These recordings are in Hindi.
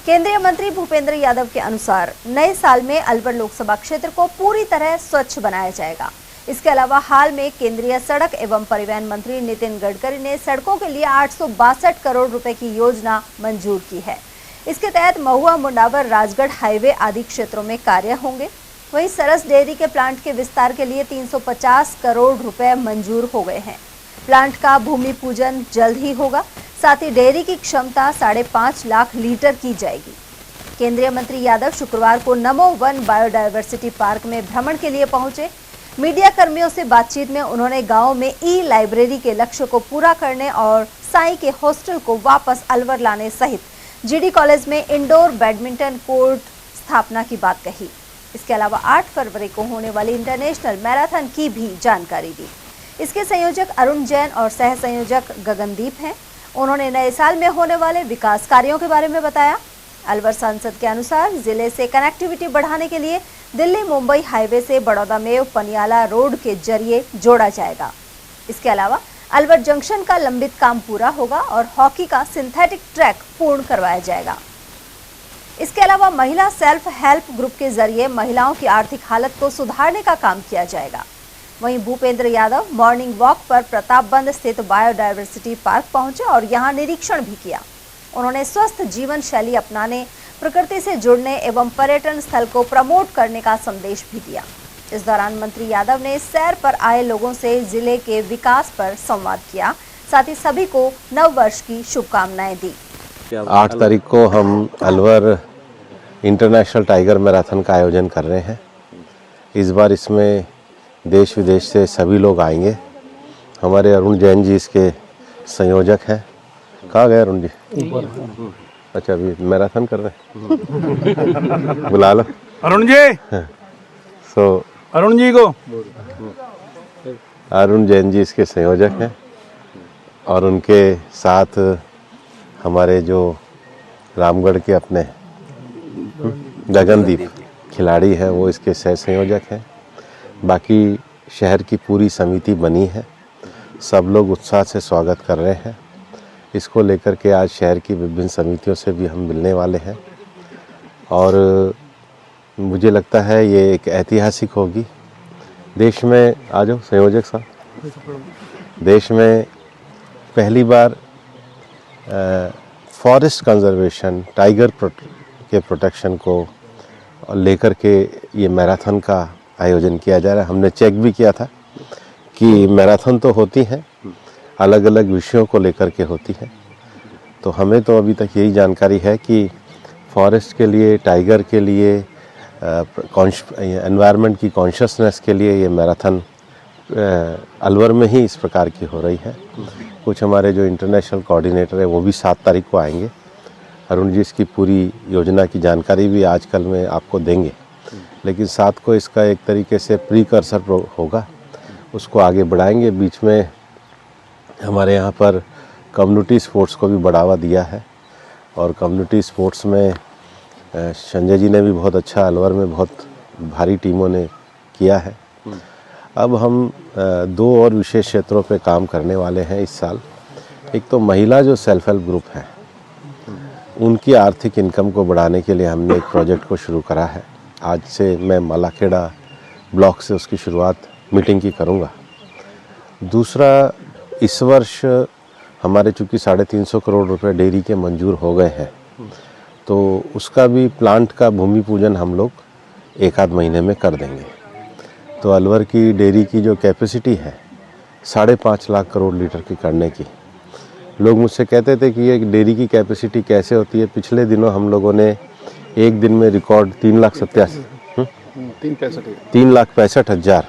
केंद्रीय मंत्री भूपेंद्र यादव के अनुसार नए साल में अलवर लोकसभा क्षेत्र को पूरी तरह स्वच्छ बनाया जाएगा। इसके अलावा हाल में केंद्रीय सड़क एवं परिवहन मंत्री नितिन गडकरी ने सड़कों के लिए 862 करोड़ रुपए की योजना मंजूर की है। इसके तहत महुआ, मुंडावर, राजगढ़ हाईवे आदि क्षेत्रों में कार्य होंगे। वहीं सरस डेयरी के प्लांट के विस्तार के लिए 350 करोड़ रुपए मंजूर हो गए हैं। प्लांट का भूमि पूजन जल्द ही होगा। साथ ही डेयरी की क्षमता 5.5 लाख लीटर की जाएगी। केंद्रीय मंत्री यादव शुक्रवार को नमो वन बायोडायवर्सिटी पार्क में भ्रमण के लिए पहुंचे। मीडिया कर्मियों से बातचीत में उन्होंने गांव में ई लाइब्रेरी के लक्ष्य को पूरा करने और साई के हॉस्टल को वापस अलवर लाने सहित जीडी कॉलेज में इंडोर बैडमिंटन कोर्ट स्थापना की बात कही। इसके अलावा 8 फरवरी को होने वाली इंटरनेशनल मैराथन की भी जानकारी दी। इसके संयोजक अरुण जैन और सह संयोजक गगनदीप हैं। उन्होंने नए साल में होने वाले विकास कार्यों के बारे में बताया। अलवर सांसद के अनुसार जिले से कनेक्टिविटी बढ़ाने के लिए दिल्ली मुंबई हाईवे से बड़ौदा में पनियाला रोड के जरिए जोड़ा जाएगा। इसके अलावा अलवर जंक्शन का लंबित काम पूरा होगा और हॉकी का सिंथेटिक ट्रैक पूर्ण करवाया जाएगा। इसके अलावा महिला सेल्फ हेल्प ग्रुप के जरिए महिलाओं की आर्थिक हालत को सुधारने का काम किया जाएगा। वहीं भूपेंद्र यादव मॉर्निंग वॉक पर प्रतापबंद स्थित बायोडायवर्सिटी पार्क पहुंचे और यहां निरीक्षण भी किया। उन्होंने स्वस्थ जीवन शैली अपनाने, प्रकृति से जुड़ने एवं पर्यटन स्थल को प्रमोट करने का संदेश भी दिया। इस दौरान मंत्री यादव ने सैर पर आए लोगों से जिले के विकास पर संवाद किया। साथ ही सभी को नव वर्ष की शुभकामनाएं दी। 8 तारीख को हम अलवर इंटरनेशनल टाइगर मैराथन का आयोजन कर रहे हैं। इस बार इसमें देश विदेश से सभी लोग आएंगे। हमारे अरुण जैन जी इसके संयोजक हैं। कहाँ गए अरुण जी? अच्छा, अभी मैराथन कर रहे हैं। बुला लो अरुण जी। अरुण जी को अरुण जैन जी इसके संयोजक हैं और उनके साथ हमारे जो रामगढ़ के अपने गगनदीप खिलाड़ी हैं वो इसके सह संयोजक हैं। बाकी शहर की पूरी समिति बनी है। सब लोग उत्साह से स्वागत कर रहे हैं। इसको लेकर के आज शहर की विभिन्न समितियों से भी हम मिलने वाले हैं और मुझे लगता है ये एक ऐतिहासिक होगी। देश में आ जाओ संयोजक साहब, देश में पहली बार फॉरेस्ट कंजर्वेशन, टाइगर के प्रोटेक्शन को लेकर के ये मैराथन का आयोजन किया जा रहा है। हमने चेक भी किया था कि मैराथन तो होती हैं, अलग अलग विषयों को लेकर के होती है। तो हमें तो अभी तक यही जानकारी है कि फॉरेस्ट के लिए, टाइगर के लिए, एनवायरनमेंट की कॉन्शियसनेस के लिए ये मैराथन अलवर में ही इस प्रकार की हो रही है। कुछ हमारे जो इंटरनेशनल कोऑर्डिनेटर है वो भी 7 तारीख को आएंगे। अरुण जी इसकी पूरी योजना की जानकारी भी आजकल में आपको देंगे, लेकिन 7 को इसका एक तरीके से प्रीकर्सर होगा, उसको आगे बढ़ाएंगे। बीच में हमारे यहाँ पर कम्युनिटी स्पोर्ट्स को भी बढ़ावा दिया है और कम्युनिटी स्पोर्ट्स में संजय जी ने भी बहुत अच्छा अलवर में बहुत भारी टीमों ने किया है। अब हम 2 और विशेष क्षेत्रों पे काम करने वाले हैं इस साल। एक तो महिला जो सेल्फ हेल्प ग्रुप है उनकी आर्थिक इनकम को बढ़ाने के लिए हमने एक प्रोजेक्ट को शुरू करा है। आज से मैं मालाखेड़ा ब्लॉक से उसकी शुरुआत मीटिंग की करूँगा। दूसरा, इस वर्ष हमारे चूँकि 350 करोड़ रुपए डेयरी के मंजूर हो गए हैं, तो उसका भी प्लांट का भूमि पूजन हम लोग 1 आध महीने में कर देंगे। तो अलवर की डेयरी की जो कैपेसिटी है 5.5 लाख करोड़ लीटर की करने की, लोग मुझसे कहते थे कि ये डेयरी की कैपेसिटी कैसे होती है। पिछले दिनों हम लोगों ने एक दिन में रिकॉर्ड 3,65,000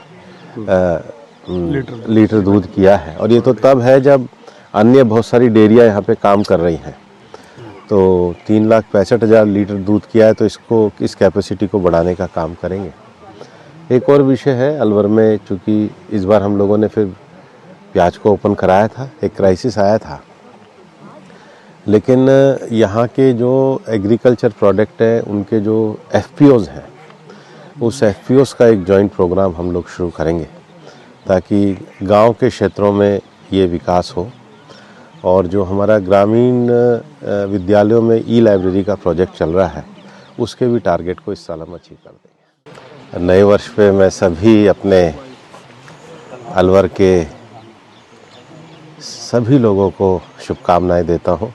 लीटर दूध किया है। और ये तो तब है जब अन्य बहुत सारी डेयरियाँ यहाँ पे काम कर रही हैं। तो 3,65,000 लीटर दूध किया है, तो इसको इस कैपेसिटी को बढ़ाने का काम करेंगे। एक और विषय है अलवर में, चूँकि इस बार हम लोगों ने फिर प्याज को ओपन कराया था, एक क्राइसिस आया था, लेकिन यहाँ के जो एग्रीकल्चर प्रोडक्ट है उनके जो FPOs हैं, उस FPOs का एक जॉइंट प्रोग्राम हम लोग शुरू करेंगे ताकि गांव के क्षेत्रों में ये विकास हो। और जो हमारा ग्रामीण विद्यालयों में ई लाइब्रेरी का प्रोजेक्ट चल रहा है उसके भी टारगेट को इस साल हम अचीव कर देंगे। नए वर्ष पे मैं सभी अपने अलवर के सभी लोगों को शुभकामनाएं देता हूं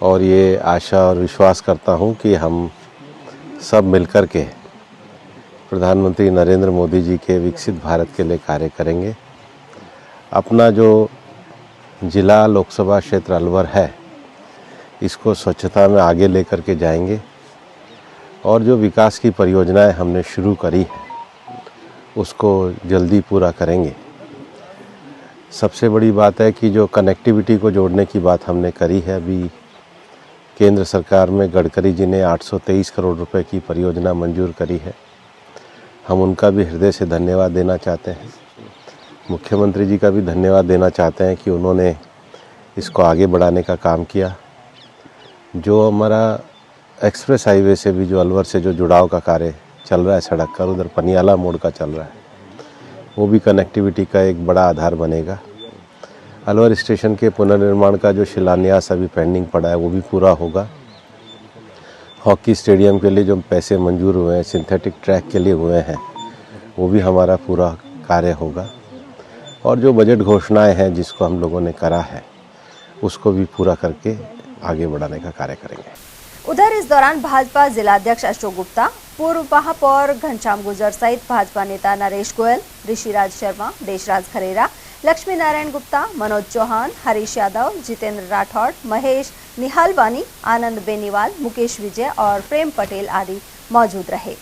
और ये आशा और विश्वास करता हूं कि हम सब मिलकर के प्रधानमंत्री नरेंद्र मोदी जी के विकसित भारत के लिए कार्य करेंगे। अपना जो जिला लोकसभा क्षेत्र अलवर है इसको स्वच्छता में आगे लेकर के जाएंगे और जो विकास की परियोजनाएं हमने शुरू करी है उसको जल्दी पूरा करेंगे। सबसे बड़ी बात है कि जो कनेक्टिविटी को जोड़ने की बात हमने करी है, अभी केंद्र सरकार में गडकरी जी ने 823 करोड़ रुपए की परियोजना मंजूर करी है। हम उनका भी हृदय से धन्यवाद देना चाहते हैं। मुख्यमंत्री जी का भी धन्यवाद देना चाहते हैं कि उन्होंने इसको आगे बढ़ाने का काम किया। जो हमारा एक्सप्रेस हाईवे से भी जो अलवर से जो जुड़ाव का कार्य चल रहा है सड़क का, उधर पनियाला मोड़ का चल रहा है, वो भी कनेक्टिविटी का एक बड़ा आधार बनेगा। अलवर स्टेशन के पुनर्निर्माण का जो शिलान्यास अभी पेंडिंग पड़ा है वो भी पूरा होगा। हॉकी स्टेडियम के लिए जो पैसे मंजूर हुए हैं, सिंथेटिक ट्रैक के लिए हुए हैं, वो भी हमारा पूरा कार्य होगा। और जो बजट घोषणाएं हैं जिसको हम लोगों ने करा है उसको भी पूरा करके आगे बढ़ाने का कार्य करेंगे। उधर इस दौरान भाजपा जिलाध्यक्ष अशोक गुप्ता, पूर्व महापौर घनश्याम गुर्जर सहित भाजपा नेता नरेश गोयल, ऋषिराज शर्मा, देशराज खरेरा, लक्ष्मी नारायण गुप्ता, मनोज चौहान, हरीश यादव, जितेंद्र राठौड़, महेश निहालवानी, आनंद बेनीवाल, मुकेश विजय और प्रेम पटेल आदि मौजूद रहे।